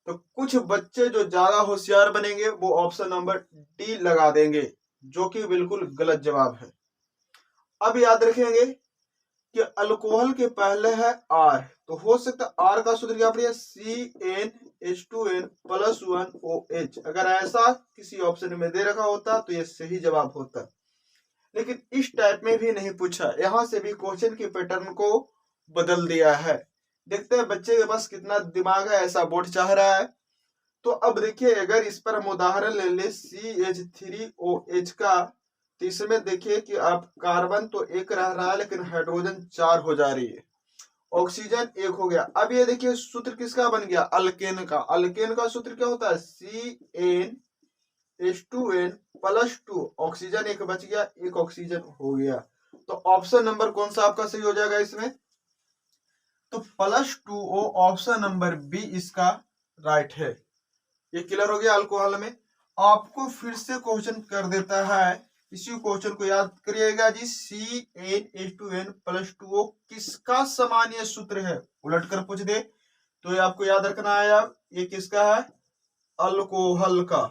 तो कुछ बच्चे जो ज्यादा होशियार बनेंगे वो ऑप्शन नंबर डी लगा देंगे, जो कि बिल्कुल गलत जवाब है। अब याद रखेंगे कि अल्कोहल के पहले है R, तो हो सकता है R का सूत्र क्या पड़ेगा CnH2n प्लस 1OH। अगर ऐसा किसी ऑप्शन में दे रखा होता तो ये सही जवाब होता, लेकिन इस टाइप में भी नहीं पूछा। यहां से भी क्वेश्चन के पैटर्न को बदल दिया है। देखते हैं बच्चे के पास कितना दिमाग है, ऐसा बोर्ड चाह रहा है। तो अब देखिए, अगर इस पर हम उदाहरण ले ले CH3OH का, तो इसमें देखिए कि आप कार्बन तो एक रह रहा है लेकिन हाइड्रोजन 4 हो जा रही है, ऑक्सीजन 1 हो गया। अब ये देखिए सूत्र किसका बन गया? अल्केन का। अल्केन का सूत्र क्या होता है? CnH2n प्लस 2, ऑक्सीजन 1 बच गया, 1 ऑक्सीजन हो गया। तो ऑप्शन नंबर कौन सा आपका सही हो जाएगा इसमें? तो plus 2O option number B इसका राइट है। ये क्लियर हो गया। अल्कोहल में आपको फिर से क्वेश्चन कर देता है, इसी क्वेश्चन को याद करिएगा जी। CnH2n प्लस 2O किसका सामान्य सूत्र है? उलट कर पूछ दे तो ये आपको याद रखना है। अब ये किसका है? अल्कोहल का।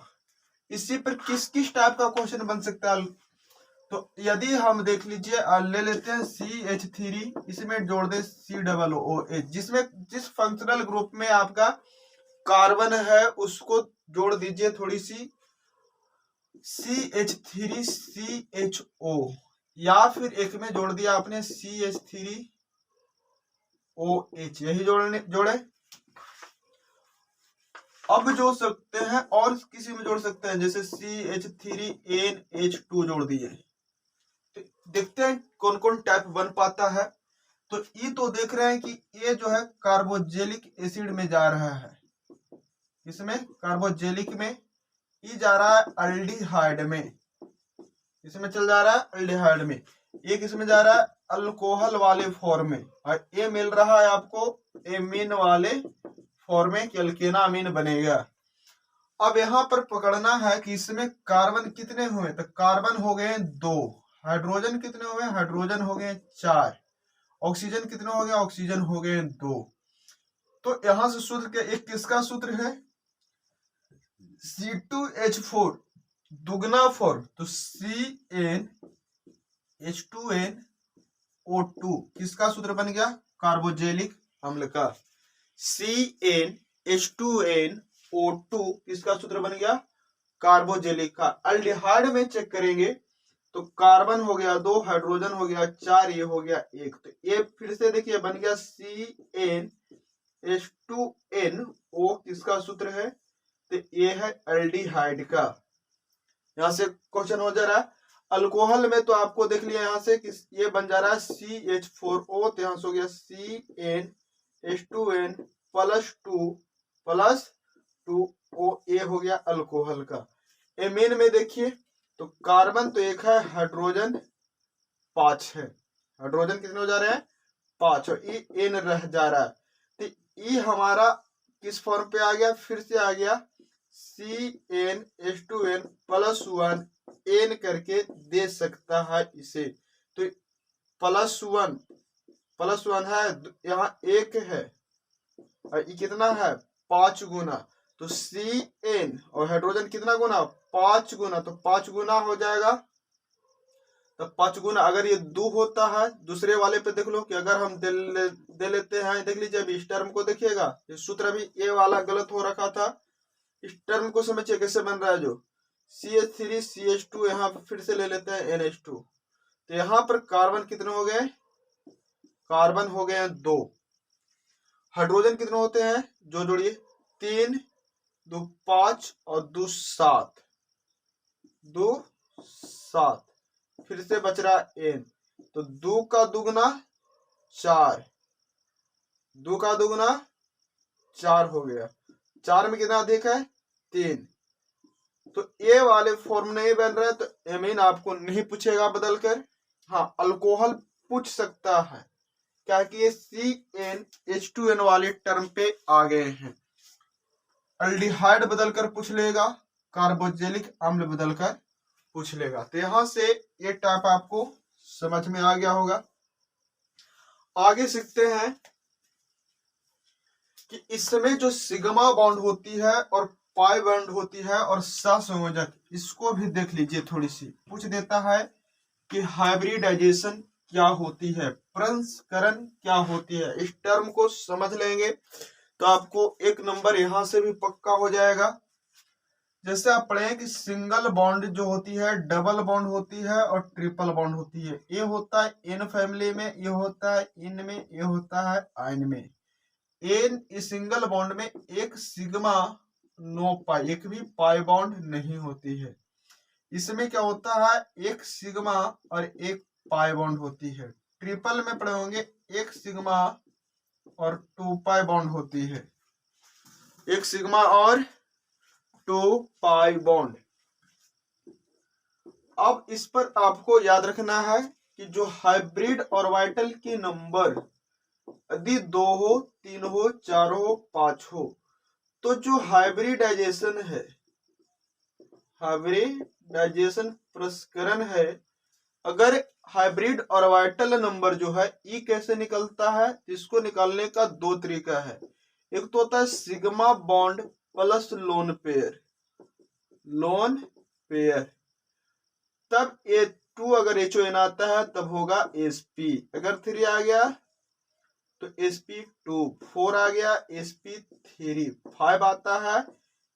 इसी पर किस किस टाइप का क्वेश्चन बन सकता है? तो यदि हम देख लीजिए, ले लेते हैं CH3, इसमें जोड़ दे COOH, जिसमें जिस फंक्शनल ग्रुप में आपका कार्बन है उसको जोड़ दीजिए थोड़ी सी CH3CHO, या फिर एक में जोड़ दिया आपने CH3OH, यही जोड़े। अब जोड़ सकते हैं और किसी में जोड़ सकते हैं, जैसे CH3NH2 जोड़ दिए। तो देखते हैं कौन कौन टाइप बन पाता है। तो ये तो देख रहे हैं कि ये जो है कार्बोजेलिक एसिड में जा रहा है, इसमें कार्बोजेलिक में ये जा रहा है अल्डिहाइड में, इसमें चल जा रहा है अल्डिहाइड में। ये किसमें जा रहा है? अल्कोहल वाले फॉर्म में। और ये मिल रहा है आपको एमीन वाले फॉर्म में, कि अल्केनामीन बनेगा। अब यहां पर पकड़ना है कि इसमें कार्बन कितने हुए? तो कार्बन हो गए 2, हाइड्रोजन कितने हुए? हाइड्रोजन हो गए 4, ऑक्सीजन कितने हो गए? ऑक्सीजन हो गए 2। तो यहां से सूत्र के एक किसका सूत्र है? C2H4 दुगना फॉर्म, तो CnH2nO2 किसका सूत्र बन गया? कार्बोजेलिक अम्ल का। CnH2nO2 किसका सूत्र बन गया? कार्बोजेलिक का। अल्डिहाइड में चेक करेंगे तो कार्बन हो गया 2, हाइड्रोजन हो गया 4, ये हो गया 1। तो ये फिर से देखिए बन गया CnH2nO, किसका सूत्र है? तो ये है एल्डिहाइड का। यहां से क्वेश्चन हो जा रहा है। अल्कोहल में तो आपको देख लिया यहां से कि ये बन जा रहा है CH4O, तो यहां से हो गया CnH2n प्लस 2O, ये हो गया अल्कोहल का। एमीन में देखिए तो कार्बन तो 1 है, हाइड्रोजन 5 है, हाइड्रोजन कितने हो जा रहे हैं? 5, और ई एन रह जा रहा है। तो ई हमारा किस फॉर्म पे आ गया? फिर से आ गया CnH2n प्लस 1 एन करके दे सकता है इसे। तो प्लस 1 है, यहाँ 1 है, और ये कितना है? 5 गुना। तो Cn और हाइड्रोजन कितना गुना? 5 गुना, तो 5 गुना हो जाएगा तो 5 गुना, अगर ये 2 होता है दूसरे वाले पे देख लो कि अगर हम दे लेते हैं, देख लीजिए अभी इस टर्म को देखिएगा, ये सूत्र अभी ये वाला गलत हो रखा था, इस टर्म को समझिए कैसे बन रहा है, जो CH3 CH2 यहाँ पर फिर से ले लेते हैं NH2, तो यहाँ पर कार्बन कितने हो गए, कार्बन हो गए 2, हाइड्रोजन कितने होते हैं, जो जोड़िए 3 2 5 और 2 7, 2 7, फिर से बच रहा N, तो 2 का दुगना 4, 2 का दुगना 4 हो गया, 4 में कितना अधिक है 3, तो ए वाले फॉर्म नहीं बन रहा है, तो एमीन आपको नहीं पूछेगा बदल कर, हाँ अल्कोहल पूछ सकता है, क्या कि ये CnH2n वाले टर्म पे आ गए हैं। अल्डिहाइड बदलकर पूछ लेगा, कार्बोक्सिलिक अम्ल बदलकर पूछ लेगा। तो यहां से ये टाइप आपको समझ में आ गया होगा। आगे सीखते हैं कि इसमें जो सिग्मा बॉन्ड होती है और पाई बॉन्ड होती है और सहसंयोजक, इसको भी देख लीजिए, थोड़ी सी पूछ देता है कि हाइब्रिडाइजेशन क्या होती है, प्रसंस्करण क्या होती है। इस टर्म को समझ लेंगे तो आपको 1 नंबर यहां से भी पक्का हो जाएगा। जैसे आप पढ़े कि सिंगल बॉन्ड जो होती है, डबल बॉन्ड होती है और ट्रिपल बॉन्ड होती है। ये होता है एन फैमिली में, ये होता है इन में, ये होता है आयन में। एन इस सिंगल बॉन्ड में एक सिग्मा नो पाई, एक भी पाई बॉन्ड नहीं होती है। इसमें क्या होता है, एक सिग्मा और एक पाई बॉन्ड होती है। ट्रिपल में पढ़े होंगे एक सिग्मा और 2 पाई बॉन्ड होती है, एक सिग्मा और 2 पाई बॉन्ड। अब इस पर आपको याद रखना है कि जो हाइब्रिड ऑर्बिटल के नंबर यदि 2 हो, 3 हो, 4 हो, 5 हो, तो जो हाइब्रिडाइजेशन है, हाइब्रिडाइजेशन प्रसंस्करण है, अगर हाइब्रिड ऑर्बिटल नंबर जो है ई कैसे निकलता है, इसको निकालने का 2 तरीका है। एक तो होता है sigma bond plus lone pair, lone pair, तब A2 अगर HON आता है तब होगा Sp, अगर 3 आ गया तो Sp2, 4 आ गया Sp3, 5 आता है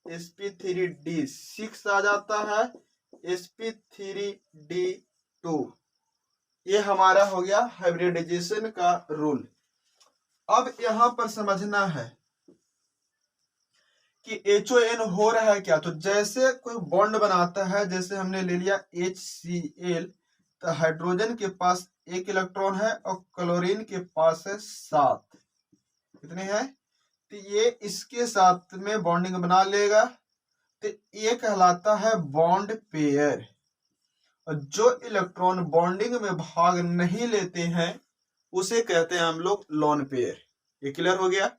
Sp3D, 6 आ जाता है Sp3D2। ये हमारा हो गया हाइब्रिडाइजेशन का रूल। अब यहां पर समझना है कि HON हो रहा है क्या, तो जैसे कोई बॉन्ड बनाता है, जैसे हमने ले लिया HCl, तो हाइड्रोजन के पास 1 इलेक्ट्रॉन है और क्लोरीन के पास है 7, कितने हैं, तो ये इसके साथ में बॉन्डिंग बना लेगा, तो ये कहलाता है बॉन्ड पेयर। और जो इलेक्ट्रॉन बॉन्डिंग में भाग नहीं लेते हैं उसे कहते हैं हम लोग लोन पेयर। ये क्लियर हो गया,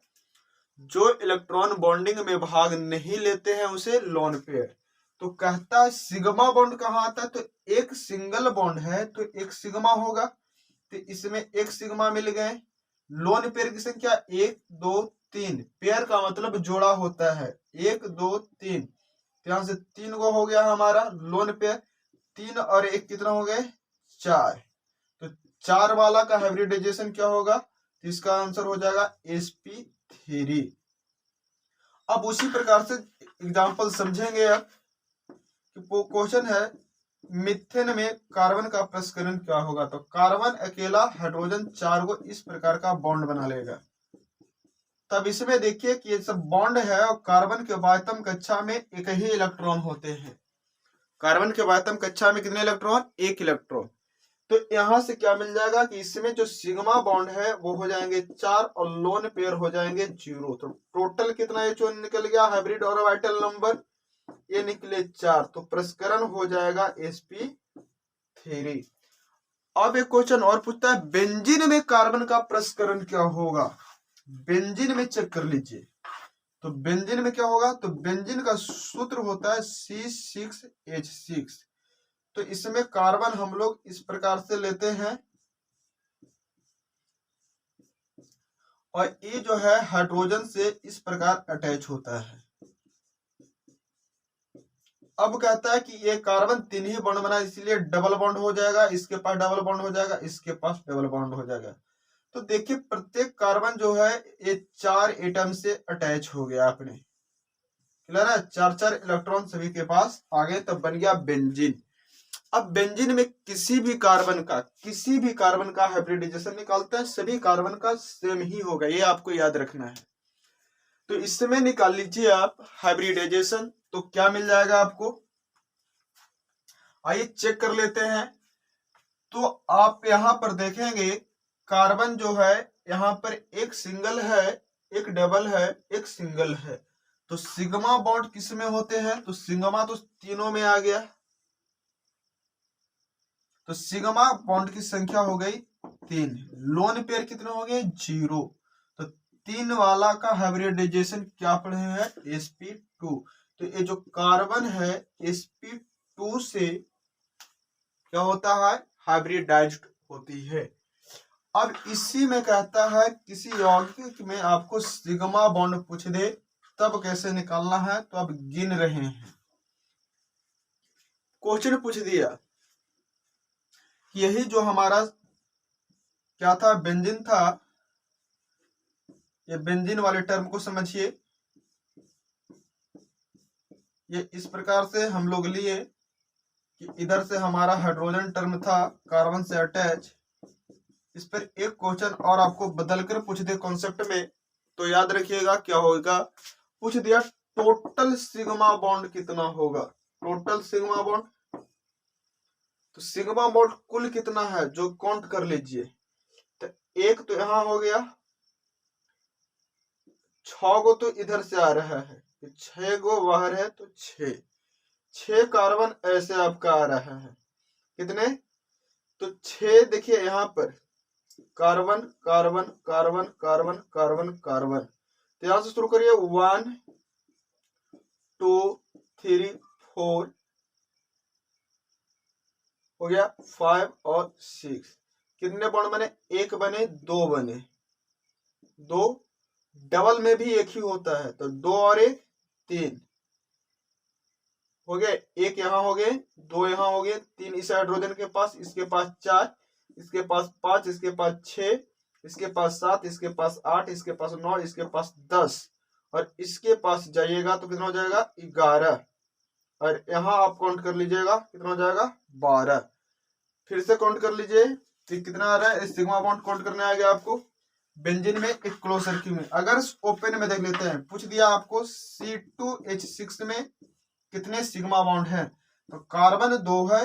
जो इलेक्ट्रॉन बॉन्डिंग में भाग नहीं लेते हैं उसे लोन पेयर। तो कहता है सिग्मा बॉन्ड कहाँ आता है, तो एक सिंगल बॉन्ड है तो एक सिग्मा होगा, तो इसमें एक सिग्मा मिल गए। लोन पेयर की संख्या 1 2 3, पेयर का मतलब जोड़ा होता है, 1 2 3, यहां से 3 गो हो गया हमारा लोन पेयर, 3 और 1 कितना हो गए 4, तो 4 वाला का हाइब्रिडाइजेशन क्या होगा, तो इसका आंसर हो जाएगा Sp3। अब उसी प्रकार से एग्जांपल समझेंगे। अब क्वेश्चन है मीथेन में कार्बन का प्रसंस्करण क्या होगा, तो कार्बन अकेला हाइड्रोजन 4 को इस प्रकार का बॉन्ड बना लेगा। तब इसमें देखिए कि ये सब बॉन्ड है और कार्बन के वायतम कक्षा में एक ही इलेक्ट्रॉन होते हैं। कार्बन के वायतम कक्षा में कितने इलेक्ट्रॉन, 1 इलेक्ट्रॉन। तो यहां से क्या मिल जाएगा कि इसमें जो सिग्मा बॉन्ड है वो हो जाएंगे 4 और लोन पेयर हो जाएंगे 0। तो टोटल कितना HON निकल गया, हाइब्रिड ऑर्बिटल नंबर ये निकले 4, तो प्रसंस्करण हो जाएगा Sp3। अब एक क्वेश्चन और पूछता है बेंजीन में कार्बन का प्रसंस्करण क्या होगा। बेंजीन में चेक कर लीजिए, तो बेंजीन में क्या होगा, तो बेंजीन का सूत्र होता है C6H6। तो इसमें कार्बन हम लोग इस प्रकार से लेते हैं और ये जो है हाइड्रोजन से इस प्रकार अटैच होता है। अब कहता है कि ये कार्बन 3 ही बॉन्ड बना, इसलिए डबल बॉन्ड हो जाएगा, इसके पास डबल बॉन्ड हो जाएगा, इसके पास डबल बॉन्ड हो जाएगा। तो देखिए प्रत्येक कार्बन जो है ये 4 एटम से अटैच हो गया अपने, क्लियर है, 4 इलेक्ट्रॉन सभी के पास आ गए, तब बन गया बेंजीन। अब बेंजीन में किसी भी कार्बन का हाइब्रिडाइजेशन निकालते हैं, सभी कार्बन का सेम ही होगा, ये आपको याद रखना है। तो इसमें निकाल लीजिए आप हाइब्रिडाइजेशन, तो क्या मिल जाएगा आपको, आइए चेक कर लेते हैं। तो आप यहां पर देखेंगे कार्बन जो है यहां पर एक सिंगल है, एक डबल है, एक सिंगल है। तो सिग्मा बॉन्ड किस में होते हैं, तो सिग्मा तो तीनों में आ गया, तो सिग्मा बॉन्ड की संख्या हो गई 3, लोन पेयर कितने हो गए 0। तो 3 वाला का हाइब्रिडाइजेशन क्या पढ़े हैं, sp2। तो ये जो कार्बन है sp2 से क्या होता है, हाइब्रिडाइज्ड होती है। अब इसी में कहता है किसी यौगिक में आपको सिग्मा बॉन्ड पूछ दे तब कैसे निकालना है, तो अब गिन रहे हैं। क्वेश्चन पूछ दिया यही जो हमारा क्या था, बेंजीन था, ये बेंजीन वाले टर्म को समझिए। ये इस प्रकार से हम लोग लिए कि इधर से हमारा हाइड्रोजन टर्म था कार्बन से अटैच, इस पर एक क्वेश्चन और आपको बदलकर पूछ दे कॉन्सेप्ट में, तो याद रखिएगा क्या होगा। पूछ दिया टोटल सिग्मा बॉन्ड कितना होगा, टोटल सिग्मा बॉन्ड, तो सिग्मा बॉन्ड कुल कितना है जो काउंट कर लीजिए। तो एक तो यहां हो गया, 6 गो तो इधर से आ रहा है, 6 गो बाहर है, तो 6 कार्बन ऐसे आपका आ रहा है, कितने, तो 6 देखिए यहां पर carbon carbon carbon carbon carbon carbon, तो यहां से शुरू करिए 1 2 3 4 हो गया, 5 और 6, कितने बॉन्ड बने, एक बने, 2 बने, 2, डबल में भी एक ही होता है, तो 2 और 1 3 हो गए, एक यहाँ हो गए, 2 यहाँ हो गए, 3 इस हाइड्रोजन के पास, इसके पास 4, इसके पास 5, इसके पास 6, इसके पास 7, इसके पास 8, इसके पास 9, इसके पास 10, और इसके पास जाइएगा तो कितना हो जाएगा 11, और यहाँ आप काउंट कर लीजिएगा कितना हो जाएगा 12। फिर से काउंट कर लीजिए तो कितना आ रहा है, सिग्मा बॉन्ड काउंट करने आ गया आपको। बेंजीन में एक क्लोज सर्किल में, अगर ओपन में देख लेते हैं, पूछ दिया आपको C2H6 में कितने सिग्मा बॉन्ड है, तो कार्बन 2 है,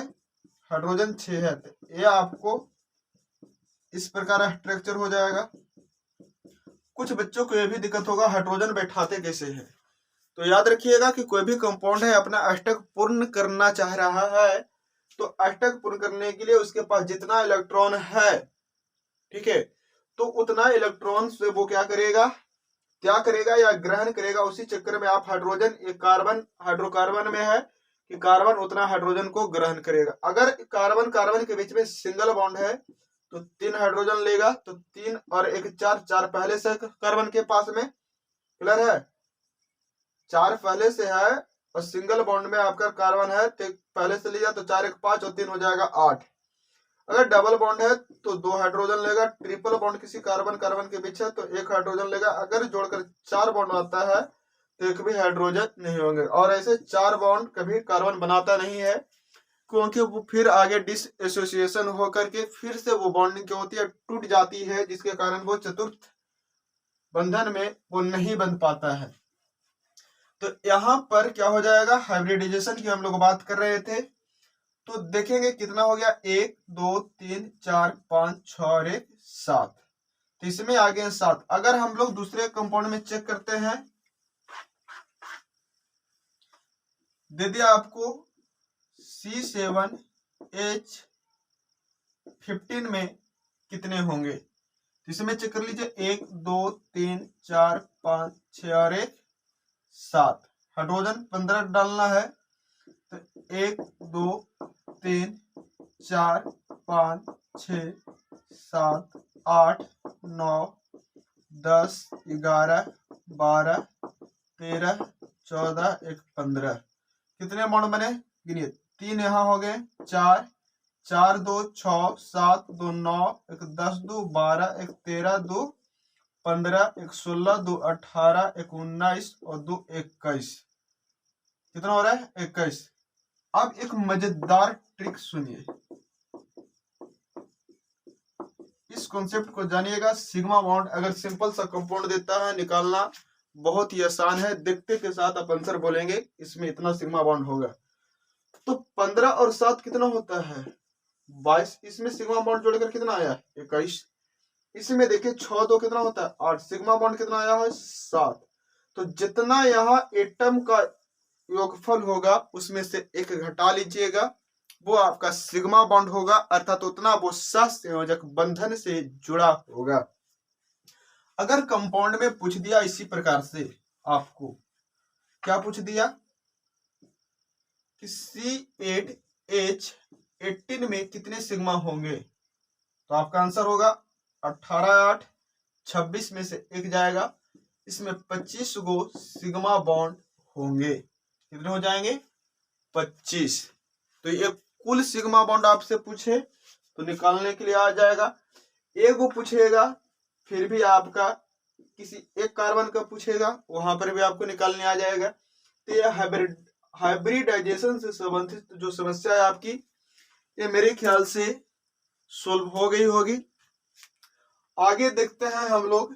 हाइड्रोजन 6 है, तो ये आपको इस प्रकार स्ट्रक्चर हो जाएगा। कुछ बच्चों को यह भी दिक्कत होगा हाइड्रोजन बैठाते कैसे है, तो याद रखिएगा कि कोई भी कंपाउंड है अपना अष्टक पूर्ण करना चाह रहा है, तो अष्टक पूर्ण करने के लिए उसके पास जितना इलेक्ट्रॉन है, ठीक है, तो उतना इलेक्ट्रॉन से वो क्या करेगा या ग्रहण करेगा। उसी चक्कर में आप हाइड्रोजन, एक कार्बन हाइड्रोकार्बन में है कि कार्बन उतना हाइड्रोजन को ग्रहण करेगा। अगर कार्बन कार्बन के बीच में सिंगल बॉन्ड है तो 3 हाइड्रोजन लेगा, तो 3 और 1 4, 4 पहले से कार्बन के पास में, क्लियर है, 4 पहले से है, और सिंगल बॉन्ड में आपका कार्बन है तो पहले से लिया, तो 4 1 5 और 3 हो जाएगा 8। अगर डबल बॉन्ड है तो 2 हाइड्रोजन लेगा, ट्रिपल बॉन्ड किसी कार्बन कार्बन के बीच है तो 1 हाइड्रोजन लेगा, अगर जोड़कर 4 बॉन्ड आता है तो एक भी हाइड्रोजन नहीं होंगे, और ऐसे 4 बॉन्ड कभी कार्बन बनाता नहीं है, क्योंकि वो फिर आगे डिस एसोसिएशन होकर के फिर से वो बॉन्डिंग क्या होती है, टूट जाती है, जिसके कारण वो चतुर्थ बंधन में वो नहीं बन पाता है। तो यहाँ पर क्या हो जाएगा, हाइब्रिडाइजेशन की हम लोग बात कर रहे थे, तो देखेंगे कितना हो गया, 1 2 3 4 5 6 और 1 7, तो इसमें आ गए 7। अगर हम लोग दूसरे कंपाउंड में चेक करते हैं, दे दिया आपको C7H15 में कितने होंगे, तो इसमें चेक कर लीजिए, 1 2 3 4 5 6 और 1 7, हाइड्रोजन 15 डालना है, तो 1 2 3 4 5 6 7 8 9 10 11 12 13 14 1 15, कितने बॉन्ड बने गिनिए, 3 यहाँ हो गए, 4, 4 2 6 7 2 9 1 10 2 12 1 13 2 15 1 16 2 18 1 19 और 2 21, कितना हो रहा है 21। अब एक मजेदार ट्रिक सुनिए, इस कॉन्सेप्ट को जानिएगा। सिग्मा बॉन्ड अगर सिंपल सा कंपाउंड देता है, निकालना बहुत ही आसान है। देखते के साथ आप आंसर बोलेंगे इसमें इतना सिग्मा बॉन्ड होगा। तो 15 और 7 कितना होता है 22, इसमें सिग्मा बॉन्ड जोड़कर कितना आया 21। इसमें देखिए 6 2 कितना होता है 8, सिग्मा बॉन्ड कितना आया है 7। तो जितना यहाँ एटम का योगफल होगा उसमें से एक घटा लीजिएगा, वो आपका सिग्मा बॉन्ड होगा, अर्थात उतना वो सहसंयोजक बंधन से जुड़ा होगा। अगर कंपाउंड में पूछ दिया इसी प्रकार से, आपको क्या पूछ दिया कि C8H18 में कितने सिग्मा होंगे, तो आपका आंसर होगा 18 8 26 में से एक जाएगा, इसमें 25 गो सिग्मा बॉन्ड होंगे। कितने हो जाएंगे 25। तो ये कुल सिग्मा बॉन्ड आपसे पूछे तो निकालने के लिए आ जाएगा। एक वो पूछेगा फिर भी आपका किसी एक कार्बन का पूछेगा, वहां पर भी आपको निकालने आ जाएगा। तो ये हाइब्रिडाइजेशन से संबंधित जो समस्या है आपकी, ये मेरे ख्याल से सोल्व हो गई होगी। आगे देखते हैं हम लोग।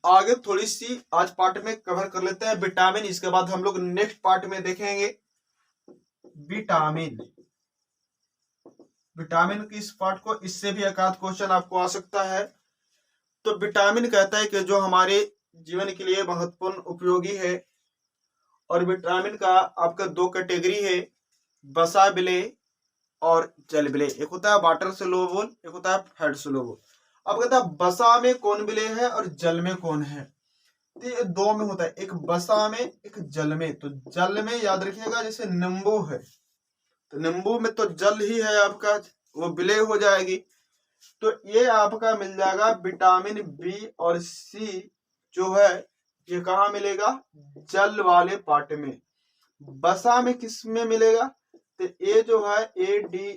आगे थोड़ी सी आज पार्ट में कवर कर लेते हैं विटामिन, इसके बाद हम लोग नेक्स्ट पार्ट में देखेंगे विटामिन। विटामिन की इस पार्ट को, इससे भी एक आध क्वेश्चन आपको आ सकता है। तो विटामिन कहता है कि जो हमारे जीवन के लिए महत्वपूर्ण उपयोगी है, और विटामिन का आपका दो कैटेगरी है, वसा विलेय और जल विलेय। एक होता है वाटर सोल्यूबल, एक होता है फैट सोल्यूबल। अब कहता है वसा में कौन विलेय है और जल में कौन है। तो ये दो में होता है, एक वसा में एक जल में। तो जल में याद रखिएगा जैसे नींबू है, तो नींबू में तो जल ही है आपका, वो विलेय हो जाएगी। तो ये आपका मिल जाएगा विटामिन बी और सी जो है, ये कहाँ मिलेगा जल वाले पार्ट में। वसा में किस में मिलेगा, तो ये जो है ADE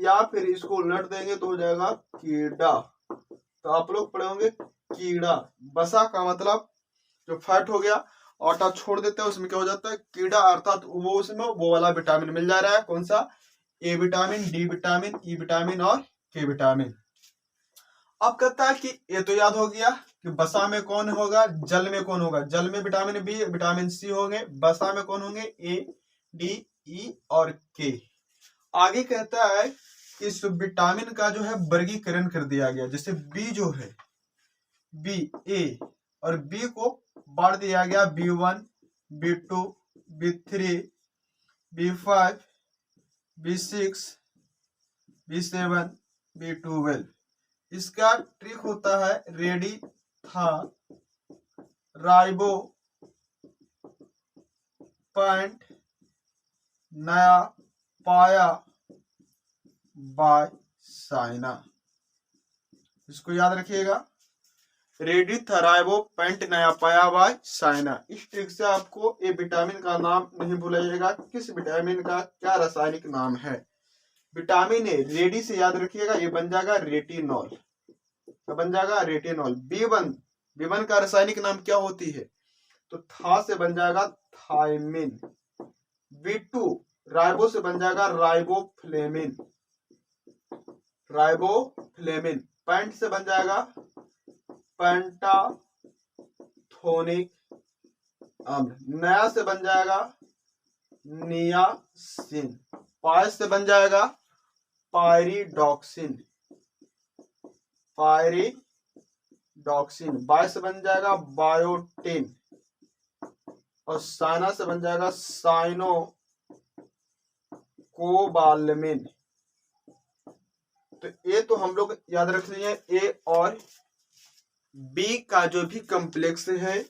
या फिर इसको उलट देंगे तो हो जाएगा कीड़ा। तो आप लोग पढ़े होंगे कीड़ा। वसा का मतलब जो फैट हो गया, आटा छोड़ देता है उसमें क्या हो जाता है कीड़ा, अर्थात वो उसमें वो वाला विटामिन मिल जा रहा है। कौन सा, A vitamin, D vitamin, E vitamin और के विटामिन। अब कहता है कि ये तो याद हो गया कि वसा में कौन होगा, जल में कौन होगा। जल में विटामिन बी विटामिन सी होंगे, वसा में कौन होंगे ए डी ई और के। आगे कहता है इस विटामिन का जो है वर्गीकरण कर दिया गया। जैसे बी जो है, बी ए और बी को बांट दिया गया B1 B2 B3 B5 B6 B7 B12। इसका ट्रिक होता है रेडी था राइबो पॉइंट नया पाया बाय साइना। इसको याद रखिएगा, रेडी था राइबो पेंट नया पाया बाय साइना। इस ट्रिक से आपको ये विटामिन का नाम नहीं भूलिएगा, किस विटामिन का क्या रासायनिक नाम है। विटामिन ए रेडी से याद रखिएगा, ये बन जाएगा रेटिनॉल, तो बन जाएगा रेटिनॉल। B1 का रासायनिक नाम क्या होती है, तो था से बन जाएगा थायमिन। B2 राइबो से बन जाएगा राइबोफ्लेविन, राइबोफ्लेविन। पेंट से बन जाएगा पेंटाथोनिक अम्ल। नया से बन जाएगा नियासिन। पाय से बन जाएगा पायरिडॉक्सिन, पायरिडॉक्सिन। बाय से बन जाएगा बायोटिन और साइना से बन जाएगा साइनोफिलिन। कोबालमिन। तो ए तो हम लोग याद रख लिए, ए और बी का जो भी कॉम्प्लेक्स है,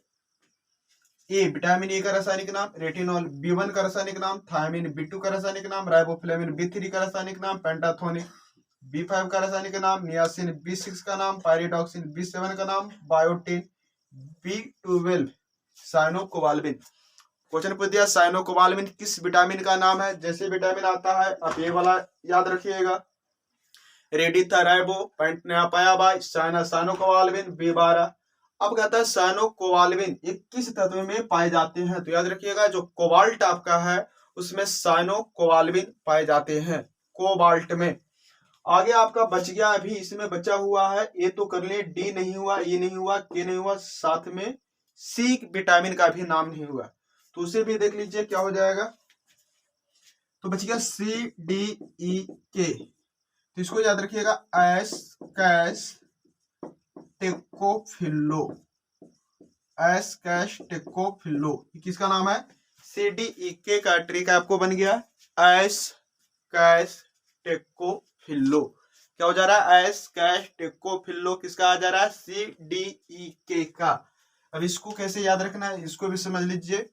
ए विटामिन ए का रासायनिक नाम, रेटिनॉल B1 का रासायनिक नाम, थायमिन B2 का रासायनिक नाम, राइबोफ्लेविन B3 का रासायनिक नाम, पेंटाथोनिक B5 का रासायनिक नाम, नियासिन B6 का नाम, पायरिडॉक्सिन B7 का नाम, बायोटिन B12, साइनोकोबाल्मिन। क्वेश्चन पूछ दिया साइनोकोबाल्मिन किस विटामिन का नाम है। जैसे विटामिन आता है आप ये वाला याद रखिएगा, रेडिथाराइबो पैंटनेपायाबाई साइनोकोबाल्मिन B12। अब कहता है साइनोकोबाल्मिन ये किस तत्व में पाए जाते हैं, तो याद रखिएगा जो कोबाल्ट आपका है उसमें साइनोकोबाल्मिन पाए जाते हैं, कोबाल्ट में। आगे आपका बच गया, अभी इसमें बचा हुआ है, ए तो कर लिए, डी नहीं हुआ, ई नहीं हुआ, के नहीं हुआ, साथ में सी विटामिन का भी नाम नहीं हुआ, तो उसे भी देख लीजिए क्या हो जाएगा। तो बच गया CDE के, तो इसको याद रखिएगा एस्कैस्टेकोफिल्लो, एस्कैस्टेकोफिल्लो किसका नाम है, CDEK का ट्रिक आपको बन गया एस्कैस्टेकोफिल्लो। क्या हो जा रहा है, एस्कैस्टेकोफिल्लो किसका आ जा रहा है, CDEK का। अब इसको कैसे याद रखना है इसको भी समझ लीजिए,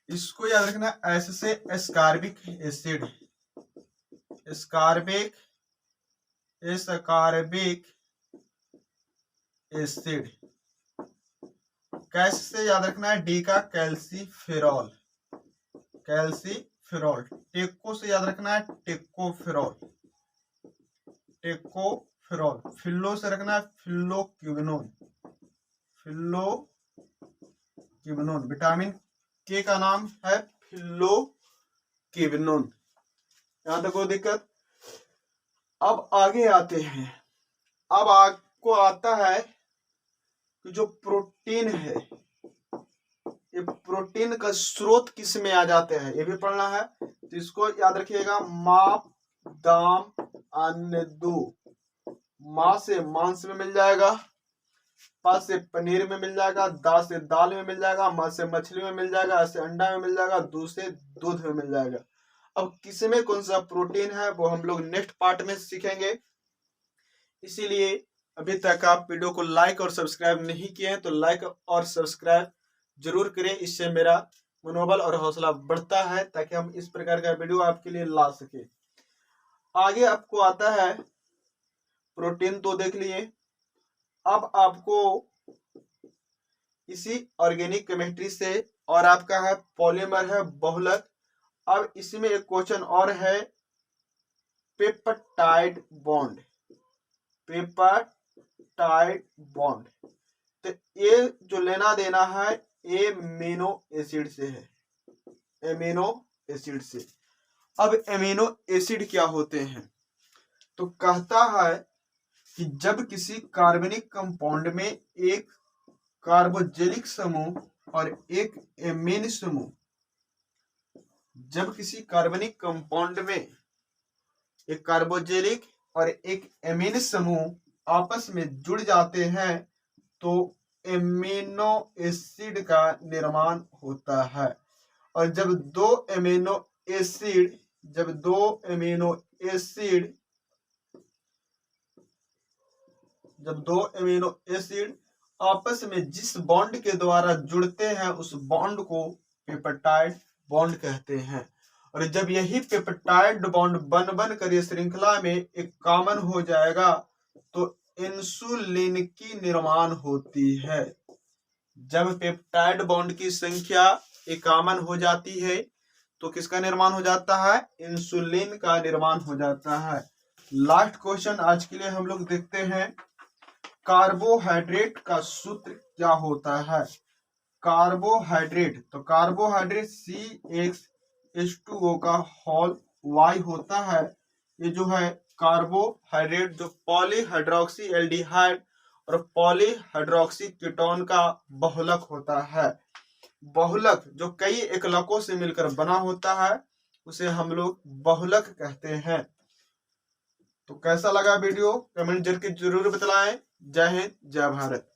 इसको याद रखना एस से एस्कार्बिक एसिड, एस्कार्बिक एसिड। कैस से याद रखना है डी का कैल्सीफेरॉल, कैल्सीफेरॉल। टेको से याद रखना है टेकोफेरॉल, टेकोफेरॉल। फिल्लो से रखना है फिल्लोक्यूबिनोन, फिल्लोक्यूबिनोन। विटामिन के का नाम है फिल्लोक्यूबिनोन, यहां तक कोई दिक्कत। अब आगे आते हैं, अब आपको आता है कि जो प्रोटीन है, ये प्रोटीन का स्रोत किस में आ जाते हैं ये भी पढ़ना है, तो इसको याद रखिएगा माप दाम अन्य दो। मां से मांस में मिल जाएगा, पा से पनीर में मिल जाएगा, दा से दाल में मिल जाएगा, मा से मछली में मिल जाएगा, ऐसे अंडा में मिल जाएगा, दू से दूध में मिल जाएगा। अब किसमें कौन सा प्रोटीन है वो हम लोग नेक्स्ट पार्ट में सीखेंगे, इसीलिए अभी तक आप वीडियो को लाइक और सब्सक्राइब नहीं किए हैं तो लाइक और सब्सक्राइब जरूर करें, इससे मेरा मनोबल और हौसला बढ़ता है ताकि हम इस प्रकार का वीडियो आपके लिए ला सके। आगे आपको आता है प्रोटीन तो देख लिए, अब आपको इसी ऑर्गेनिक केमिस्ट्री से और आपका है पॉलीमर है बहुलक। अब इसमें एक क्वेश्चन और है पेप्टाइड बॉन्ड, पेप्टाइड बॉन्ड। तो ये जो लेना देना है एमिनो एसिड से है, एमिनो एसिड से। अब एमिनो एसिड क्या होते हैं, तो कहता है कि जब किसी कार्बनिक कंपाउंड में एक कार्बोजेलिक समूह और एक एमीन समूह, जब किसी कार्बनिक कंपाउंड में एक कार्बोजेलिक और एक एमीन समूह आपस में जुड़ जाते हैं तो एमिनो एसिड का निर्माण होता है। और जब दो एमिनो एसिड आपस में जिस बॉन्ड के द्वारा जुड़ते हैं उस बॉन्ड को पेप्टाइड बॉन्ड कहते हैं। और जब यही पेप्टाइड बॉन्ड बन कर ये श्रृंखला में एक कॉमन हो जाएगा तो इंसुलिन की निर्माण होती है। जब पेप्टाइड बॉन्ड की संख्या एक कॉमन हो जाती है तो किसका निर्माण हो जाता है, इंसुलिन का निर्माण हो जाता है। लास्ट क्वेश्चन आज के लिए हम लोग देखते हैं, कार्बोहाइड्रेट का सूत्र क्या होता है। कार्बोहाइड्रेट, तो कार्बोहाइड्रेट CH2O का होल Y होता है। ये जो है कार्बोहाइड्रेट जो पॉलीहाइड्रोक्सी एल्डिहाइड और पॉलीहाइड्रोक्सी कीटोन का बहुलक होता है। बहुलक जो कई एकलकों से मिलकर बना होता है उसे हम लोग बहुलक कहते हैं। तो कैसा लगा वीडियो कमेंट करके जरूर बतलाएं। जय हिंद, जय भारत।